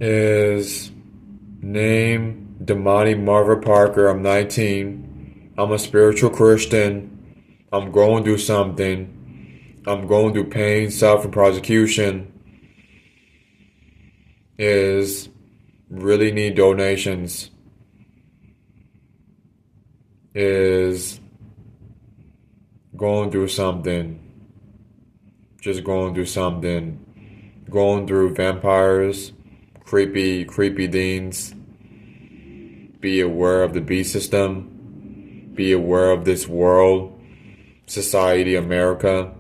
is name Damani Marva Parker. I'm 19. I'm a spiritual Christian. I'm going through something. I'm going through pain, suffering, prosecution. Is really need donations. Is going through something. Just going through something. Going through vampires, creepy deans. Be aware of the beast system. Be aware of this world, society, America.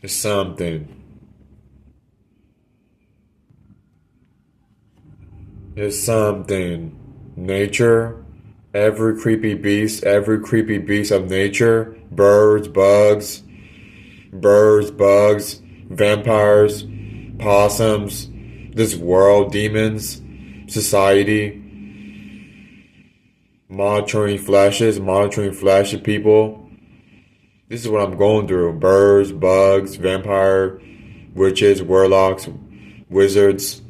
It's something. It's something. Nature, every creepy beast of nature, birds, bugs, vampires, possums, this world, demons, society, monitoring flashes of people. This is what I'm going through. Birds, bugs, vampire, witches, warlocks, wizards,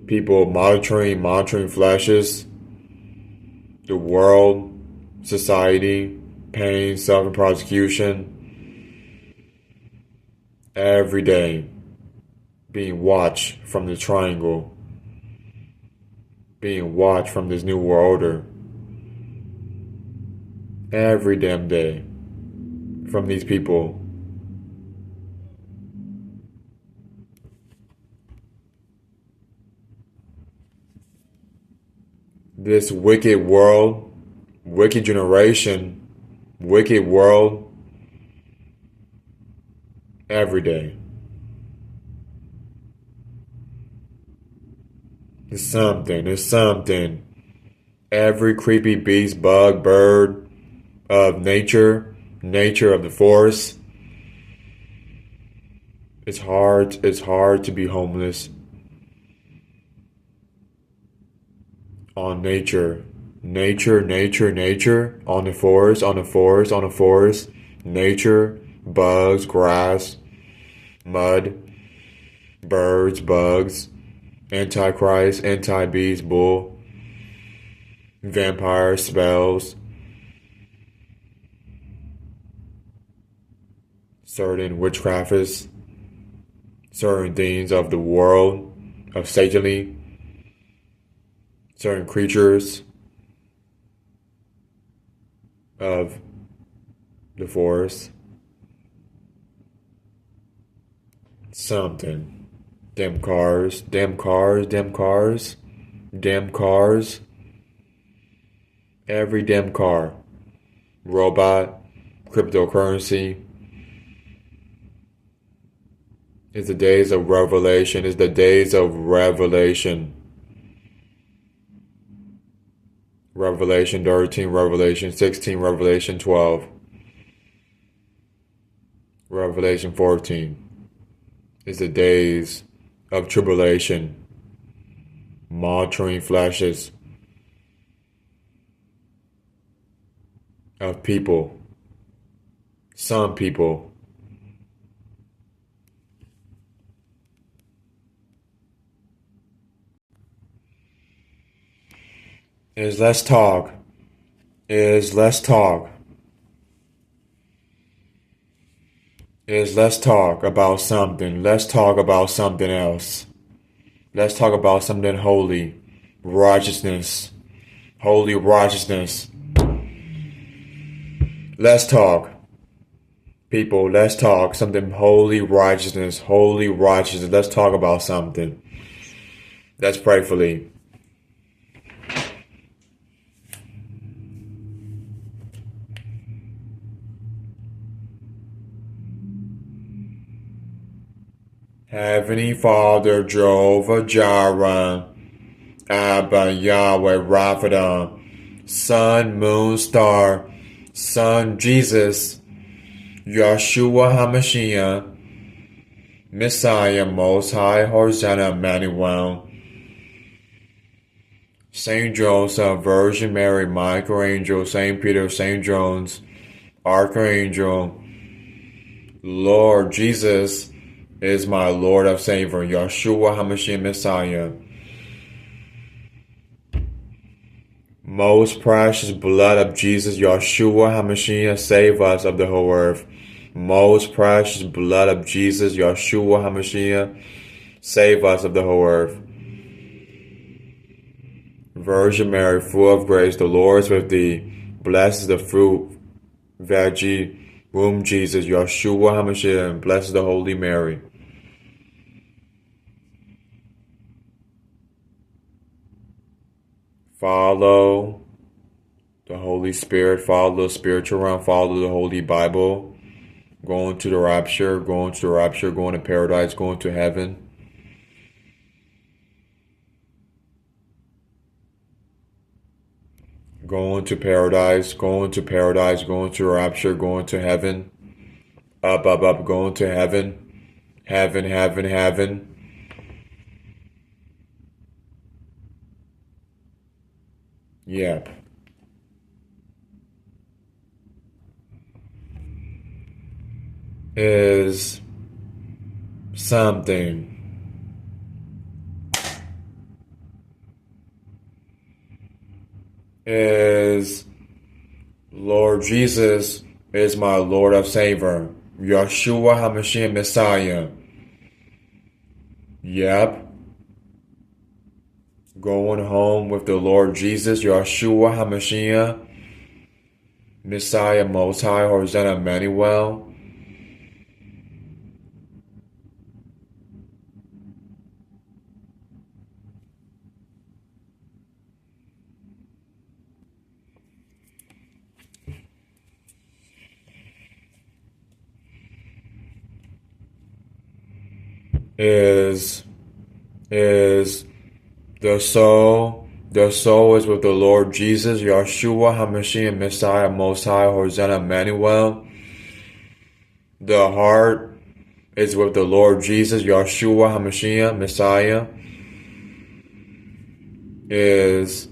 people monitoring flashes, the world, society, pain, suffering, prosecution, every day being watched from the triangle, being watched from this new world order, every damn day from these people. This wicked world, wicked generation, wicked world, every day. It's something. Every creepy beast, bug, bird of nature of the forest. It's hard to be homeless on nature, on the forest, nature, bugs, grass, mud, birds, bugs, antichrist, anti-beast, bull, vampire, spells, certain witchcrafts, certain things of the world, of Satan, certain creatures of the forest. Something. Damn cars. Every damn car. Robot. Cryptocurrency. It's the days of revelation. Revelation 13, Revelation 16, Revelation 12, Revelation 14 is the days of tribulation, monitoring flashes of people, some people. Let's talk. Let's talk about something. Let's talk about something else. Let's talk about something holy. Righteousness. Holy righteousness. Let's talk. People, let's talk. Something holy righteousness. Holy righteousness. Let's talk about something. Let's prayerfully. Heavenly Father, Jehovah Jireh, Abba, Yahweh, Raphael, Sun, Moon, Star, Son, Jesus, Yeshua HaMashiach, Messiah, Most High, Hosanna, Emmanuel, Saint Joseph, Virgin Mary, Michael Angel, Saint Peter, Saint Jones, Archangel, Lord Jesus, is my Lord and Savior, Yeshua HaMashiach Messiah. Most precious blood of Jesus, Yeshua HaMashiach, save us of the whole earth. Most precious blood of Jesus, Yeshua HaMashiach, save us of the whole earth. Virgin Mary, full of grace, the Lord is with thee. Blessed is the fruit of thy womb, Jesus, Yeshua HaMashiach, and blessed is the Holy Mary. Follow the Holy Spirit, follow the spiritual realm, follow the Holy Bible. Going to the rapture, going to the rapture, going to paradise, going to heaven. Going to paradise, going to paradise, going to rapture, going to heaven. Up, up, up, going to heaven. Heaven, heaven, heaven. Yep. Is something. Is Lord Jesus is my Lord of Savior. Yeshua HaMashiach Messiah. Yep. Going home with the Lord Jesus, Yeshua HaMashiach, Messiah Most High, Hosanna Emmanuel. Is the soul is with the Lord Jesus, Yeshua HaMashiach, Messiah Most High, Hosanna Emmanuel. The heart is with the Lord Jesus, Yeshua HaMashiach, Messiah. Is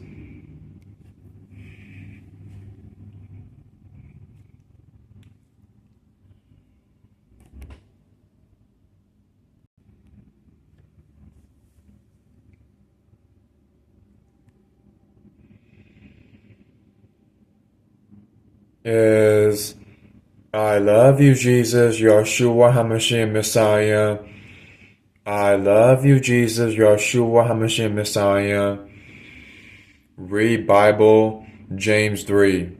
I love you, Jesus, Yeshua HaMashiach, Messiah. I love you, Jesus, Yeshua HaMashiach, Messiah. Read Bible, James 3.